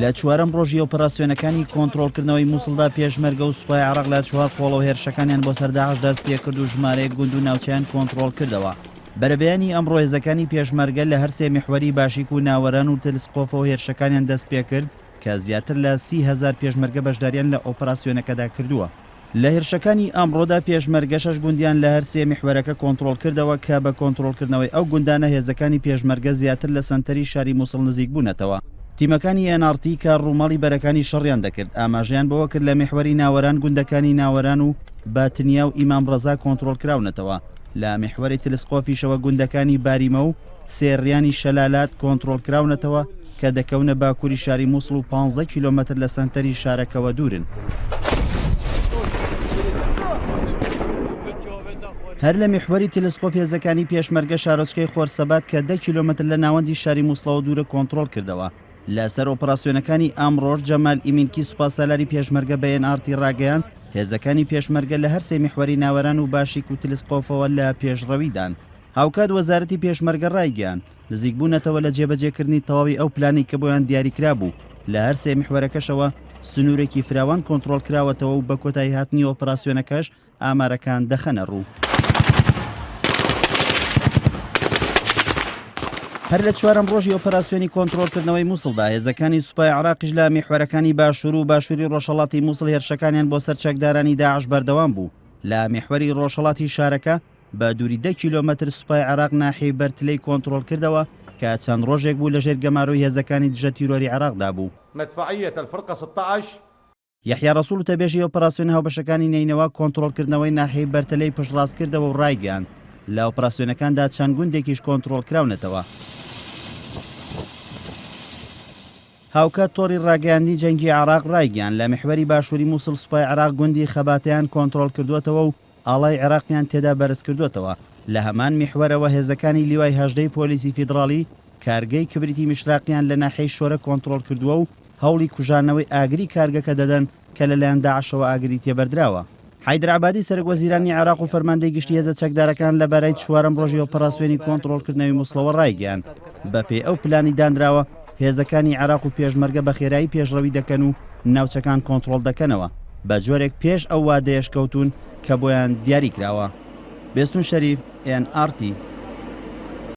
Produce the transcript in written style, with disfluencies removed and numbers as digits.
لە چوارەم ڕۆژی ئۆپەراسیۆنەکانی کۆنتڕۆڵکردنەوەی مووسڵدا پێشمەرگە و سوپای عێراق لە چوار قۆڵە و هێرشەکانیان بۆ سەر داعش دەست پێکرد و ژمارەیەک گوند و ناوچەیان کۆنتڕۆڵ کردەوە. بەرەبەیانی ئەمڕۆ هێزەکانی پێشمەرگە لە هەر سێ میحوەری باشیک و ناوەران و تلسکۆفەوە هێرشەکانیان دەست پێکرد کە زیاتر لە 30,000 پێشمەرگە بەشداریان لە ئۆپەراسیۆنەکەدا کردووە. لە هێرشەکانی ئەمڕۆدا پێشمەرگە 6 گوندیان لە هەر سێ میحوەرەکە کۆنتڕۆڵ کردەوە کە بە کۆنتڕۆڵکردنەوەی ئەو گوندانە هێزەکانی پێشمەرگە زیاتر لە سەنتەری شاری مووسڵ نزیک بوونەتەوە. تیمەکانی NRT کە ڕوومەڵی بەرەکانی شەڕیان دەکرد ئاماژیان بەوە کرد لە میحوەری ناوەران گوندەکانی ناوەران و باتنیا و ئیمام ڕەزا کۆنتڕۆڵ کراونەتەوە. لە میحوەری تلسکۆفیشەوە گوندەکانی باریمە و سێڕیانی شەلالات کۆنتڕۆڵ کراونەتەوە کە دەکەونە باکووری شاری مووسڵ و 15 کیلۆمەتر لە سەنتەری شارەکەوە دوورن. هەر لە میحوەری تلسکۆف هێزەکانی پێشمەرگە شارۆچکەی خۆرسەبات کە 10 کیلۆمەتر لە ناوەندی شاری مووسڵەوە دوورە کۆنتڕۆڵ کردەوە. لەسەر ئۆپەراسیۆنەکانی ئەمڕۆژ جەمال ئیمینکی سوپاسەلاری پێشمەرگە بە NRT ڕاگەیان هێزەکانی پێشمەرگە لە هەر سێ میحوەری ناوەران و باشیک و تلسکۆفەوە لە پێشڕەویدان. هاوکات وەزارەتی پێشمەرگە ڕایگەیان نزیک بوونەتەوە لە جێبەجێکردنی تەواوی ئەو پلانی کە بۆیان دیاریکرا بوو. لە هەر سێ میحوەرەکەشەوە سنوورێکی فراوان کۆنتڕۆڵ کراوەتەوە و بە کۆتایی هاتنی ئۆپەراسیۆنەکەش ئامارەکان دەخەنە ڕوو. هەر لە چوارەم ڕۆژی ئۆپەراسیۆنی کۆنتڕۆڵکردنەوەی مووسڵدا هێزەکانی سوپای عێراقیش لە میحوەرەکانی باشوور و باشووری ڕۆژهەڵاتی مووسڵ هێرشەکانیان بۆ سەر چەکدارانی داعش بەردەوام بوو. لە میحوەری ڕۆژهەڵاتی شارەکە بە دووری 10 کیلۆمەتر سوپای عێراق ناحیەی بەرتلەی کۆنتڕۆڵ کردەوە کە چەند ڕۆژێک بوو لە ژێر گەماروی هێزەکانی دژە تیرۆری عێراقدا بوو. مدفعية الفرقة 16 یحیا ڕەسوول تەبێژی ئۆپەراسیۆنی هاوبەشەکانی نینەوە کۆنتڕۆڵکردنەوەی ناحیەی بەرتلەی پشتڕاستکردەوە و ڕایگەیان لە ئۆپەراسیۆنەکاندا چەند گوندێکیش کۆنتڕۆڵ کراونەتەوە. هاوکات تۆڕی ڕاگەیاندی جەنگی عێراق ڕایگەیان لە میحوەری باشووری مووسڵ سوپای عێراق گوندی خەباتیان کۆنتڕۆڵ کردووەتەوە و ئاڵای عێراقیان تێدا بەرز کردوێتەوە. لە هەمان میحوەرەوە هێزەکانی لیوای هەژدەی پۆلیسی فیدراڵی کارگەی کبریتی میشراقیان لە ناحیەی شۆرە کۆنتڕۆڵ کردووە و هەوڵی کوژانەوەی ئاگری کارگەکە دەدەن کە لەلایەن داعشەوە ئاگری تێبەردراوە. حیدر عەبادی سەرۆکوەزیرانی عێراق و فەرماندەی گشتی هێزە چەکدارەکان لەبارەی چوارەم ڕۆژی ئۆپەراسیۆنی کۆنتڕۆڵکردنەوەی مووسڵەوە ڕایگەیان بەپێی ئەو پلانی دانراوە هێزەکانی عێراق و پێشمەرگە بە خێرایی پێشڕەوی دەکەن و ناوچەکان کۆنتڕۆڵ دەکەنەوە بە جۆرێک پێش ئەو وادەیەش کەوتون کە بۆیان دیاری کراوە. بێستون شەریف NRT